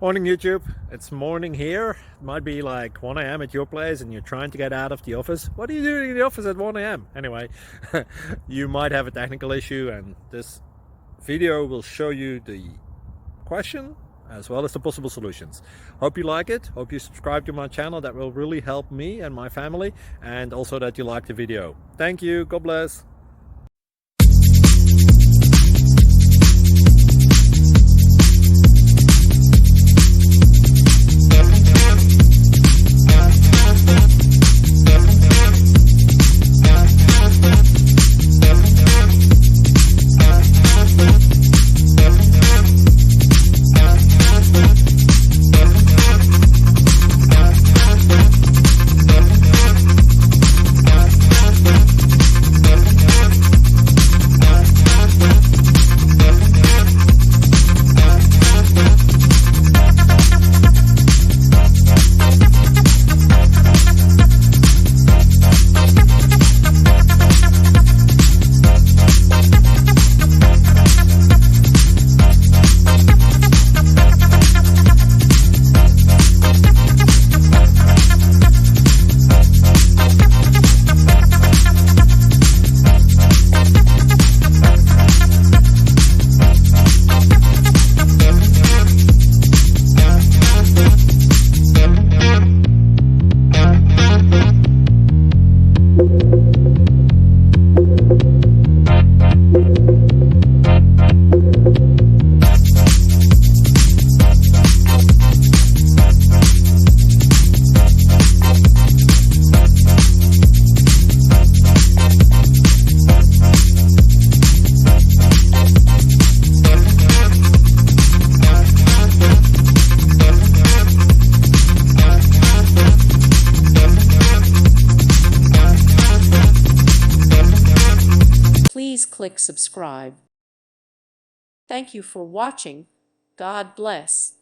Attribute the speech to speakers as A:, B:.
A: Morning YouTube, it's morning here. It might be like 1 a.m. at your place and you're trying to get out of the office. What are you doing in the office at 1 a.m.? Anyway, you might have a technical issue and this video will show you the question as well as the possible solutions. Hope you like it, hope you subscribe to my channel. That will really help me and my family, and also that you like the video. Thank you, God bless.
B: Please click subscribe. Thank you for watching. God bless.